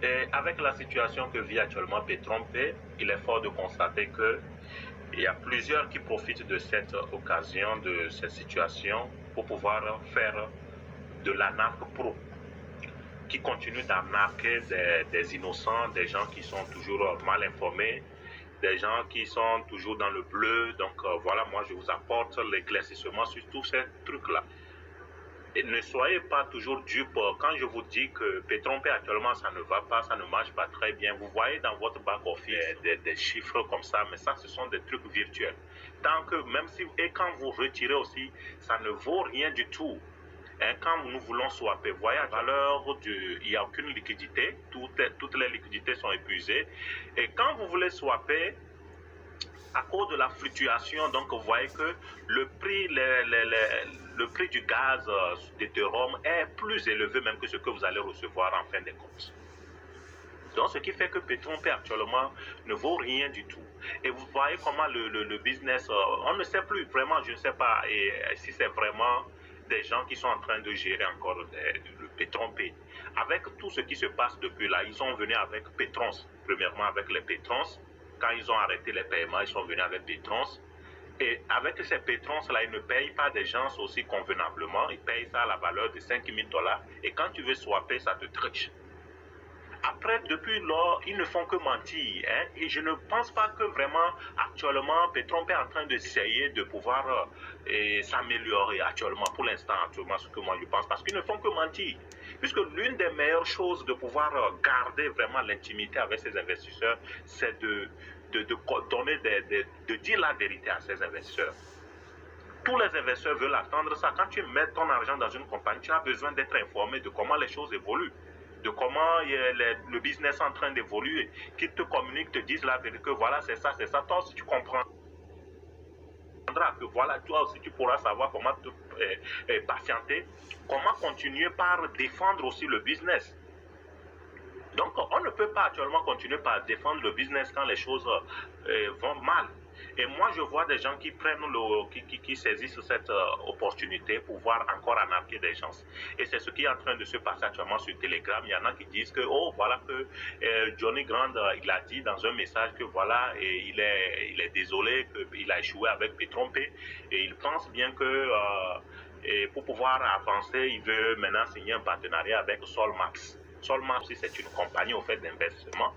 Et avec la situation que vit actuellement Petron-P, il est fort de constater que il y a plusieurs qui profitent de cette occasion, de cette situation, pour pouvoir faire de l'arnaque pro, qui continuent d'arnaquer des innocents, des gens qui sont toujours mal informés, des gens qui sont toujours dans le bleu. Donc voilà, moi je vous apporte l'éclaircissement sur tous ces trucs-là. Et ne soyez pas toujours dupes. Quand je vous dis que Petron-P actuellement ça ne va pas, ça ne marche pas très bien, vous voyez dans votre back-office des chiffres comme ça, mais ça ce sont des trucs virtuels. Tant que même si, et quand vous retirez aussi, ça ne vaut rien du tout. Quand nous voulons swapper, voyez, il n'y a aucune liquidité, toutes les liquidités sont épuisées. Et quand vous voulez swapper, à cause de la fluctuation, donc vous voyez que le prix du gaz d'Ethereum est plus élevé même que ce que vous allez recevoir en fin de compte. Donc, ce qui fait que Petron-P actuellement ne vaut rien du tout. Et vous voyez comment le business, on ne sait plus vraiment, je ne sais pas si c'est vraiment des gens qui sont en train de gérer encore le Petron-P. Avec tout ce qui se passe depuis là, ils sont venus avec Petrons, premièrement avec les Petrons. Quand ils ont arrêté les paiements, ils sont venus avec Petrons. Et avec ces pétrons-là, ils ne payent pas des gens aussi convenablement. Ils payent ça à la valeur de 5 000 dollars. Et quand tu veux swapper, ça te triche. Après, depuis lors, ils ne font que mentir. Et je ne pense pas que vraiment, actuellement, Petron-P est en train d'essayer de pouvoir s'améliorer actuellement, pour l'instant, actuellement, ce que moi je pense, parce qu'ils ne font que mentir. Puisque l'une des meilleures choses de pouvoir garder vraiment l'intimité avec ses investisseurs, c'est de dire la vérité à ses investisseurs. Tous les investisseurs veulent attendre ça. Quand tu mets ton argent dans une compagnie, tu as besoin d'être informé de comment les choses évoluent, de comment le business est en train d'évoluer, qu'ils te communiquent, te disent la vérité, que voilà, c'est ça, c'est ça. Toi aussi, tu comprendras que voilà, toi aussi, tu pourras savoir comment te patienter, comment continuer par défendre aussi le business. Donc, on ne peut pas actuellement continuer par défendre le business quand les choses vont mal. Et moi, je vois des gens qui prennent qui saisissent cette opportunité pour voir encore arnaquer des gens. Et c'est ce qui est en train de se passer actuellement sur Telegram. Il y en a qui disent que, oh, voilà que Johnny Grand, il a dit dans un message que voilà, et il est désolé qu'il a échoué avec Petron-P. Et il pense bien que et pour pouvoir avancer, il veut maintenant signer un partenariat avec Solmax. Solmax, c'est une compagnie au fait d'investissement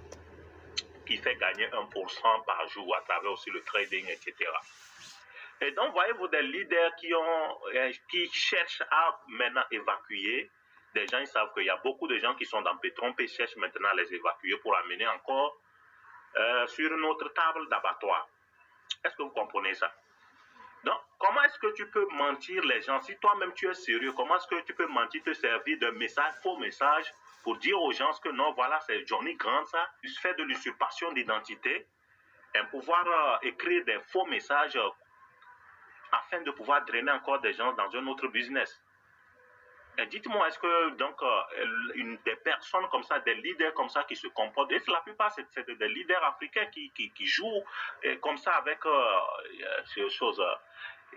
qui fait gagner 1% par jour à travers aussi le trading, etc. Et donc, voyez-vous des leaders qui cherchent à maintenant évacuer. Des gens, ils savent qu'il y a beaucoup de gens qui sont dans Petron-P, cherchent maintenant à les évacuer pour amener encore sur une autre table d'abattoir. Est-ce que vous comprenez ça? Donc, comment est-ce que tu peux mentir les gens? Si toi-même tu es sérieux, comment est-ce que tu peux mentir, te servir d'un message, faux message, pour dire aux gens que non, voilà, c'est Johnny Grant, ça. Il se fait de l'usurpation d'identité et pouvoir écrire des faux messages afin de pouvoir drainer encore des gens dans un autre business. Et dites-moi, est-ce que donc des personnes comme ça, des leaders comme ça qui se comportent, et la plupart c'est des leaders africains qui jouent comme ça avec ces choses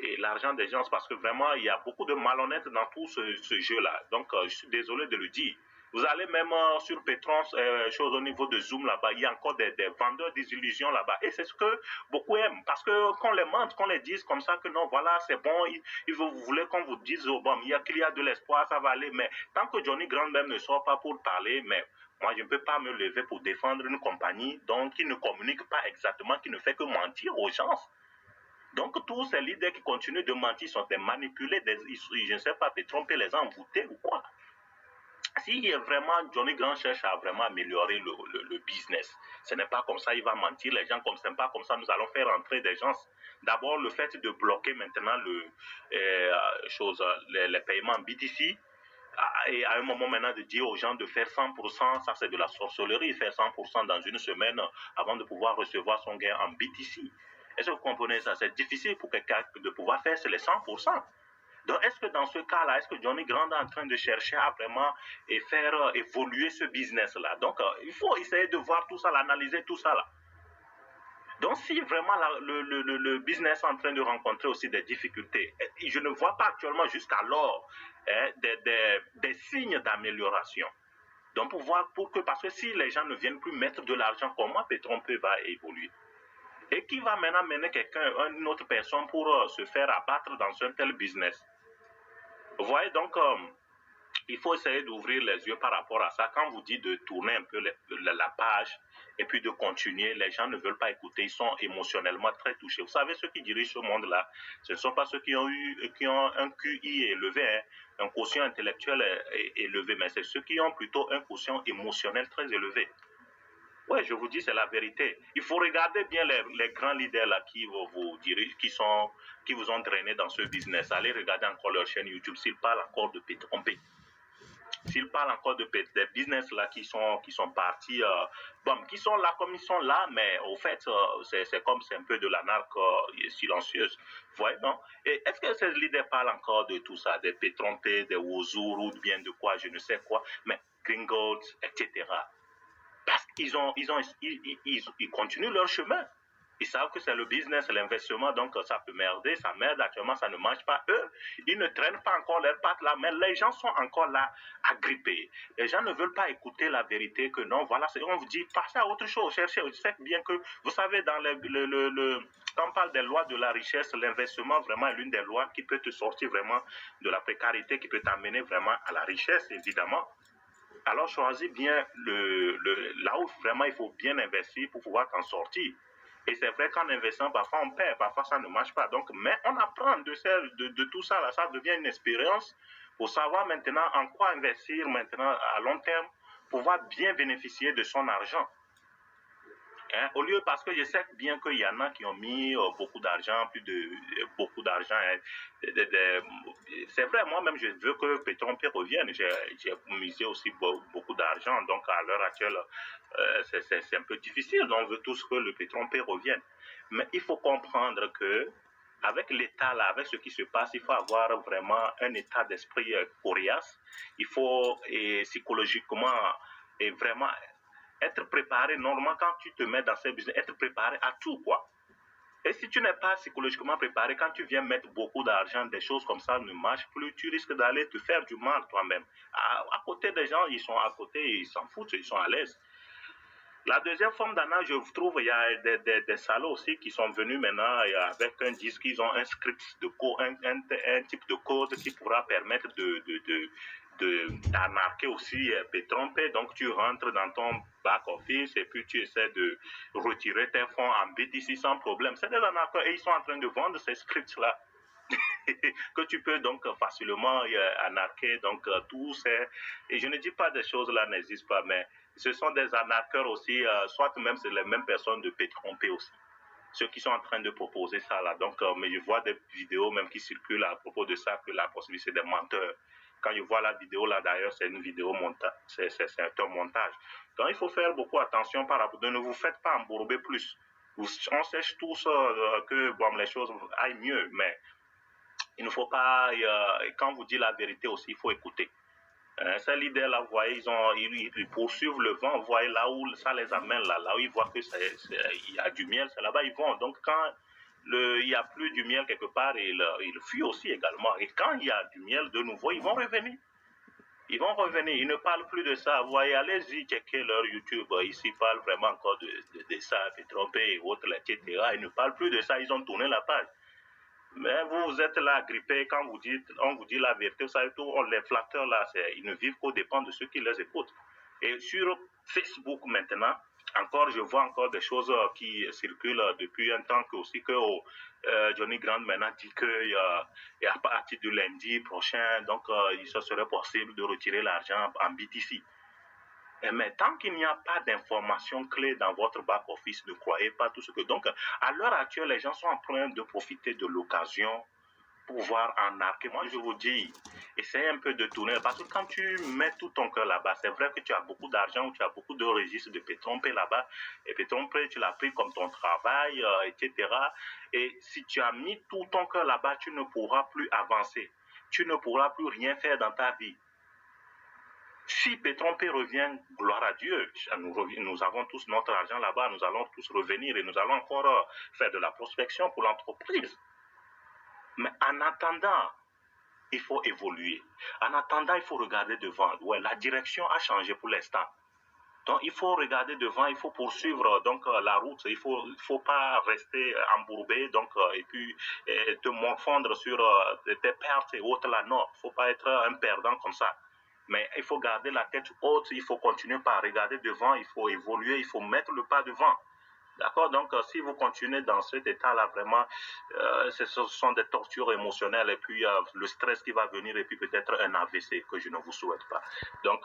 et l'argent des gens, parce que vraiment il y a beaucoup de malhonnêtes dans tout ce jeu-là. Donc je suis désolé de le dire. Vous allez même sur Petron, chose au niveau de Zoom là-bas, il y a encore des vendeurs d'illusions là-bas. Et c'est ce que beaucoup aiment, parce que qu'on les mente, qu'on les dise comme ça que non, voilà, c'est bon, vous voulez qu'on vous dise, oh, bon, qu'il y a de l'espoir, ça va aller. Mais tant que Johnny Grand même ne sort pas pour parler, mais moi, je ne peux pas me lever pour défendre une compagnie donc, qui ne communique pas exactement, qui ne fait que mentir aux gens. Donc, tous ces leaders qui continuent de mentir sont des manipulés, je ne sais pas, de tromper les envoûtés ou quoi. Si vraiment Johnny Grand cherche à vraiment améliorer le business, ce n'est pas comme ça, il va mentir les gens, comme ce n'est pas comme ça, nous allons faire entrer des gens. D'abord, le fait de bloquer maintenant les paiements BTC, et à un moment maintenant de dire aux gens de faire 100%, ça c'est de la sorcellerie, faire 100% dans une semaine avant de pouvoir recevoir son gain en BTC. Est-ce que vous comprenez ça? C'est difficile pour quelqu'un de pouvoir faire les 100%. Donc, est-ce que dans ce cas-là, est-ce que Johnny Grand est en train de chercher à vraiment faire évoluer ce business-là? Donc, il faut essayer de voir tout ça, l'analyser tout ça là. Donc, si vraiment le business est en train de rencontrer aussi des difficultés, je ne vois pas actuellement jusqu'alors des signes d'amélioration. Donc, parce que si les gens ne viennent plus mettre de l'argent, comment Petron-P va évoluer? Et qui va maintenant mener une autre personne pour se faire abattre dans un tel business? Vous voyez, donc, il faut essayer d'ouvrir les yeux par rapport à ça. Quand vous dites de tourner un peu la page et puis de continuer, les gens ne veulent pas écouter, ils sont émotionnellement très touchés. Vous savez, ceux qui dirigent ce monde-là, ce ne sont pas ceux qui ont un QI élevé, hein, un quotient intellectuel élevé, mais c'est ceux qui ont plutôt un quotient émotionnel très élevé. Oui, je vous dis, c'est la vérité. Il faut regarder bien les grands leaders là qui vous dirigent, qui vous ont drainé dans ce business. Allez regarder encore leur chaîne YouTube s'ils parlent encore de Petron-P. S'ils parlent encore des business là qui sont partis, qui sont là comme ils sont là, mais au fait, c'est comme c'est un peu de l'anarque silencieuse. Vous voyez, non? Et est-ce que ces leaders parlent encore de tout ça, des Petron-P, des Wozour ou bien de quoi, je ne sais quoi, mais Gringotts, etc. Parce qu'ils continuent leur chemin. Ils savent que c'est le business, l'investissement, donc ça peut merder, ça merde, actuellement ça ne marche pas. Eux, ils ne traînent pas encore leurs pattes là, mais les gens sont encore là à gripper. Les gens ne veulent pas écouter la vérité que non, voilà, on vous dit, passez à autre chose, cherchez, c'est bien que, vous savez, dans quand on parle des lois de la richesse, l'investissement vraiment est l'une des lois qui peut te sortir vraiment de la précarité, qui peut t'amener vraiment à la richesse, évidemment. Alors choisis bien là où vraiment il faut bien investir pour pouvoir t'en sortir. Et c'est vrai qu'en investissant, parfois on perd, parfois ça ne marche pas. Donc, mais on apprend de tout ça, là, ça devient une expérience pour savoir maintenant en quoi investir maintenant à long terme, pour pouvoir bien bénéficier de son argent. Hein, au lieu, parce que je sais bien qu'il y en a qui ont mis beaucoup d'argent, beaucoup d'argent. Hein, c'est vrai, moi-même, je veux que Petron-P revienne. J'ai misé aussi beaucoup d'argent. Donc, à l'heure actuelle, c'est un peu difficile. Donc, on veut tous que le Petron-P revienne. Mais il faut comprendre que avec l'État, là, avec ce qui se passe, il faut avoir vraiment un état d'esprit coriace. Il faut, et psychologiquement, et vraiment être préparé, normalement, quand tu te mets dans ces business, être préparé à tout, quoi. Et si tu n'es pas psychologiquement préparé, quand tu viens mettre beaucoup d'argent, des choses comme ça ne marchent plus, tu risques d'aller te faire du mal toi-même. À côté des gens, ils sont à côté, ils s'en foutent, ils sont à l'aise. La deuxième forme d'arnaque, je trouve, il y a des salauds aussi qui sont venus maintenant avec un disque, ils ont un script de code, un type de code qui pourra permettre d'arnaquer aussi Petron-P. Donc tu rentres dans ton back-office et puis tu essaies de retirer tes fonds en BTC sans problème. C'est des arnaqueurs et ils sont en train de vendre ces scripts-là. Que tu peux donc facilement anarquer, donc tous ces... Et je ne dis pas des choses là n'existent pas, mais ce sont des arnaqueurs aussi, soit même c'est les mêmes personnes de Petron-P aussi. Ceux qui sont en train de proposer ça là. Donc, mais je vois des vidéos même qui circulent à propos de ça, que la possibilité des menteurs. Quand je vois la vidéo là, d'ailleurs, c'est une vidéo montage, c'est un montage. Donc, il faut faire beaucoup attention par rapport. Ne vous faites pas embourber plus. On sait tous que bon, les choses aillent mieux, mais il ne faut pas, quand vous dites la vérité aussi, il faut écouter. Ces leaders-là, vous voyez, ils poursuivent le vent, vous voyez, là où ça les amène, là où ils voient il y a du miel, c'est là-bas ils vont. Donc, quand il n'y a plus du miel quelque part, ils fuient aussi également. Et quand il y a du miel de nouveau, ils vont revenir. Ils vont revenir, ils ne parlent plus de ça. Vous voyez, allez-y, checker leur YouTube. Ici, ils parlent vraiment encore de ça, Petron-P et autres, etc. Ils ne parlent plus de ça, ils ont tourné la page. Mais vous êtes là grippé quand on vous dit la vérité. Vous savez, les flatteurs là, ils ne vivent qu'aux dépens de ceux qui les écoutent. Et sur Facebook maintenant, encore, je vois encore des choses qui circulent depuis un temps que aussi que Johnny Grant maintenant dit qu'à partir du lundi prochain, donc il serait possible de retirer l'argent en BTC. Mais tant qu'il n'y a pas d'informations clés dans votre back-office, ne croyez pas tout ce que... Donc, à l'heure actuelle, les gens sont en train de profiter de l'occasion pour pouvoir arnaquer. Moi, je vous dis, essayez un peu de tourner. Parce que quand tu mets tout ton cœur là-bas, c'est vrai que tu as beaucoup d'argent, tu as beaucoup de registres de Petron-P là-bas. Et Petron-P, tu l'as pris comme ton travail, etc. Et si tu as mis tout ton cœur là-bas, tu ne pourras plus avancer. Tu ne pourras plus rien faire dans ta vie. Si Petron-P revient, gloire à Dieu, nous avons tous notre argent là-bas, nous allons tous revenir et nous allons encore faire de la prospection pour l'entreprise. Mais en attendant, il faut évoluer. En attendant, il faut regarder devant. Ouais, la direction a changé pour l'instant. Donc, il faut regarder devant, il faut poursuivre donc la route. Il faut pas rester embourbé et puis te morfondre sur tes pertes et autres là. Non, il faut pas être un perdant comme ça. Mais il faut garder la tête haute, il faut continuer par regarder devant, il faut évoluer, il faut mettre le pas devant. D'accord. Donc, si vous continuez dans cet état-là, vraiment, ce sont des tortures émotionnelles et puis le stress qui va venir et puis peut-être un AVC que je ne vous souhaite pas. Donc,